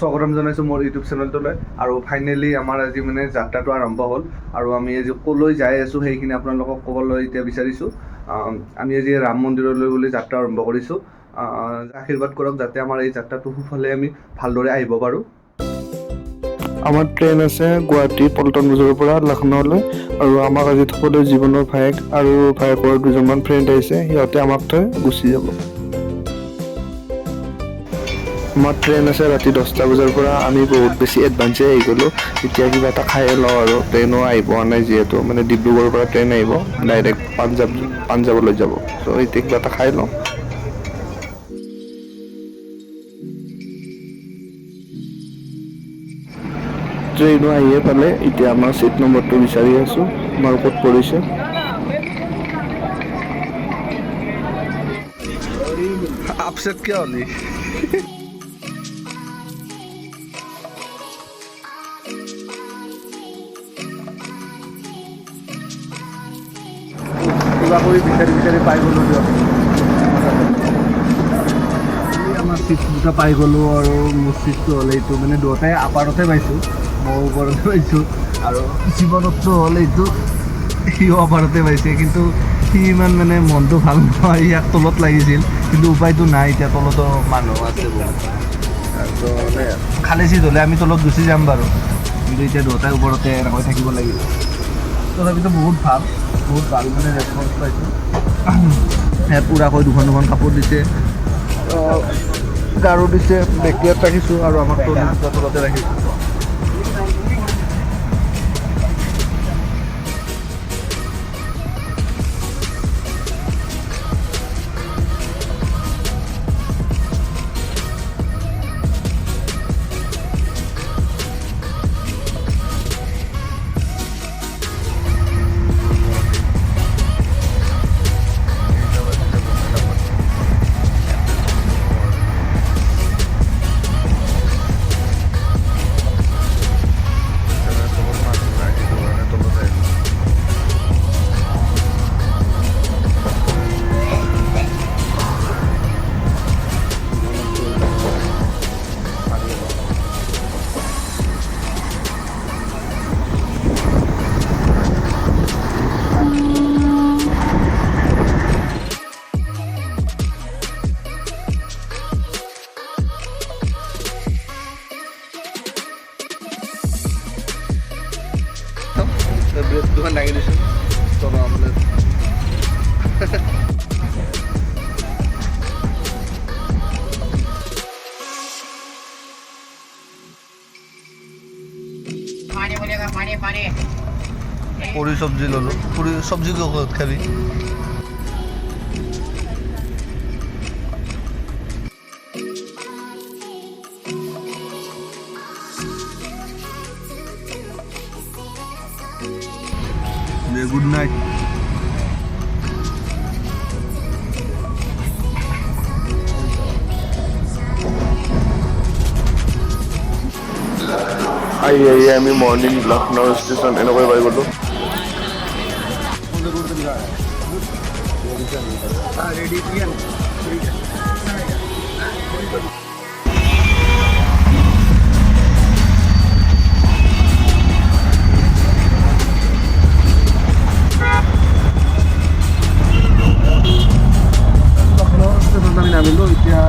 স্বাগতম জনাইছোঁ মোৰ ইউটিউব চেনেলটোলৈ। আৰু ফাইনেলি আমাৰ আজি মানে যাত্ৰাটো আৰম্ভ হ'ল আৰু আমি আজি ক'লৈ যাই আছোঁ সেইখিনি আপোনালোকক ক'বলৈ এতিয়া বিচাৰিছোঁ। আমি আজি ৰাম মন্দিৰলৈ বুলি যাত্ৰা আৰম্ভ কৰিছোঁ। আশীৰ্বাদ কৰক যাতে আমাৰ এই যাত্ৰাটো সুফলে আমি ভালদৰে আহিব পাৰোঁ। আমাৰ ট্ৰেইন আছে গুৱাহাটী পল্টন বজাৰৰ পৰা লক্ষ্ণৌলৈ, আৰু আমাক আজি থবলৈ জীৱনৰ ভায়েক আৰু ভায়েকৰ দুজনমান ফ্ৰেণ্ড আহিছে, সিহঁতে আমাক থৈ গুচি যাব। আমাৰ ট্ৰেইন আছে ৰাতি 10টা বজাৰ পৰা। আমি বহুত বেছি এডভান্সে আহি গ'লোঁ। এতিয়া কিবা এটা খাই লওঁ আৰু ট্ৰেইনো আহি পোৱা নাই, যিহেতু মানে ডিব্ৰুগড়ৰ পৰা ট্ৰেইন আহিব ডাইৰেক্ট পাঞ্জাৱলৈ যাব। চ' এতিয়া কিবা এটা খাই লওঁ। ট্ৰেইনো আহিয়ে পালে, এতিয়া আমাৰ চিট নম্বৰটো বিচাৰি আছোঁ, আমাৰ ক'ত পৰিছে। আপছেট কিয় হ'লি? কিবা কৰি বিচাৰি পাই গ'লোঁ দিয়ক। আমাৰ চিট দুটা পাই গ'লোঁ আৰু মোৰ চিটটো হ'ল এইটো, মানে দুয়োটাই আপাৰতে পাইছোঁ, মই ওপৰতে পাইছোঁ আৰু জীৱনতটো হ'ল এইটো, সিও আপাৰতে পাইছে। কিন্তু সি ইমান মানে মনটো ভাল নহয়, ইয়াক তলত লাগিছিল, কিন্তু উপায়টো নাই, এতিয়া তলতো মানুহ আছে বহুত। তো মানে খালী চিট হ'লে আমি তলত গুচি যাম বাৰু, কিন্তু এতিয়া দুয়োটাই ওপৰতে এনেকৈ থাকিব লাগিব। তথাপিতো বহুত ভাল মানে ৰেচপঞ্চ পাইছোঁ। পুৰাকৈ দুখন কাপোৰ দিছে, গাৰু দিছে, বেগকেইটাত ৰাখিছোঁ আৰু আমাক তলতে ৰাখিছোঁ। ব্ৰেড দোকান ডাঙি দিছোঁ, চলো আমলেট। পুৰি চব্জি ল'লোঁ, পুৰি চব্জি ক'ত খাবি? Good night. আহি আমি মৰ্ণিং লক্ষ্ণৌ ষ্টেচন এনেকৈ পাই গ'লোঁ। আমি নামিলোঁ, এতিয়া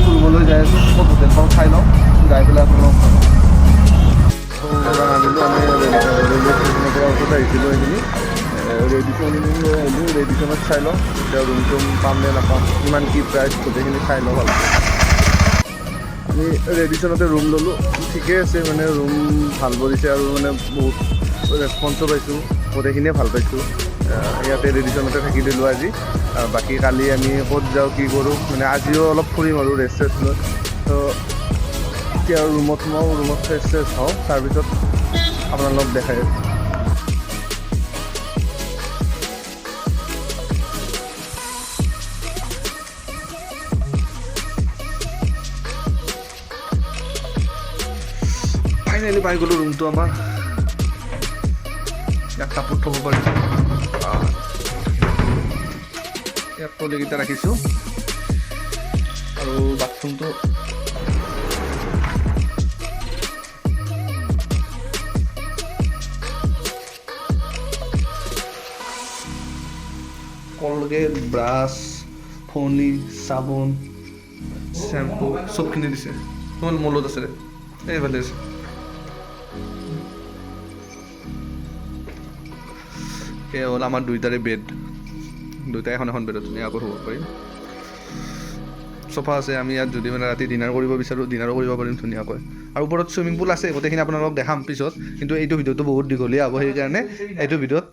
ফুৰিবলৈ যাই আছোঁ। ক'ত হোটেলখন চাই লওঁ, যাই পেলাই আপোনালোকক নামিলোঁ। আমি ৰেলৱে ষ্টেচনৰ পৰা ওচৰত আহিছিলোঁ, সেইখিনি ৰেডিশ্যনত চাই লওঁ, এতিয়া ৰুম চুম পাম নে নাপাম, কিমান কি প্ৰাইচ, গোটেইখিনি চাই লওঁ ভাল। আমি ৰেডিশ্যনতে ৰুম ল'লোঁ, ঠিকেই আছে, মানে ৰুম ভাল পৰিছে আৰু মানে বহুত ৰেচপঞ্চো পাইছোঁ, গোটেইখিনিয়ে ভাল পাইছোঁ। ইয়াতে ৰেডিশ্যনতে থাকি দিলোঁ আজি। বাকী কালি আমি ক'ত যাওঁ কি কৰোঁ, মানে আজিও অলপ ফুৰিম আৰু ৰেষ্ট লৈ। তো এতিয়া ৰুমত সোমাওঁ, ৰুমত ফ্ৰেছ হওঁ, তাৰপিছত আপোনালোকক দেখাই আছোঁ। ফাইনেলি পাই গ'লোঁ ৰুমটো আমাৰ। ইয়াত কাপোৰ থ'ব পাৰিছোঁ, ইয়াত ট্ৰলীকেইটা ৰাখিছোঁ আৰু বাথৰুমটো আপোনালোকে ব্ৰাছ ফণি চাবোন শ্বেম্পু চবখিনি দিছে তোমাৰ মলত আছে এইফালে আছে এয়া হ'ল আমাৰ দুইটাৰে বেড দুইটাই এখন বেডত ধুনীয়াকৈ শুব পাৰিম চফা আছে আমি ইয়াত যদি মানে ৰাতি ডিনাৰ কৰিব বিচাৰোঁ ডিনাৰো কৰিব পাৰিম ধুনীয়াকৈ আৰু ওপৰত চুইমিং পুল আছে গোটেইখিনি আপোনালোকক দেখাম পিছত কিন্তু এইটো ভিডিঅ'টো বহুত দীঘলীয়া হ'ব সেইকাৰণে এইটো ভিডিঅ'ত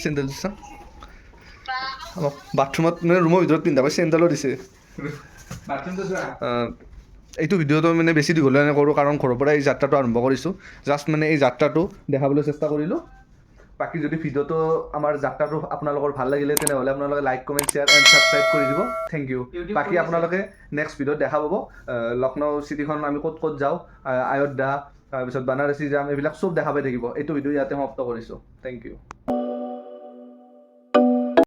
চেণ্ডেল চাম বাথৰুমত মানে ৰুমৰ ভিতৰত পিন্ধাব চেণ্ডেলো দিছে এইটো ভিডিঅ'টো মানে বেছি দীঘলীয়া নকৰোঁ কাৰণ ঘৰৰ পৰা এই যাত্ৰাটো আৰম্ভ কৰিছোঁ জাষ্ট মানে এই যাত্ৰাটো দেখাবলৈ চেষ্টা কৰিলোঁ বাকী যদি ভিডিঅ'টো আমাৰ যাত্ৰাটো আপোনালোকৰ ভাল লাগিলে তেনেহ'লে আপোনালোকে like comment share and subscribe কৰি দিব থেংক ইউ বাকী আপোনালোকে নেক্সট ভিডিঅ'ত দেখা পাব লক্ষ্ণৌ চিটিখন আমি ক'ত ক'ত যাওঁ অযোধ্যা তাৰপিছত বানাৰসী যাম এইবিলাক চব দেখা পাই থাকিব এইটো ভিডিঅ' ইয়াতে সমাপ্ত কৰিছোঁ থেংক ইউ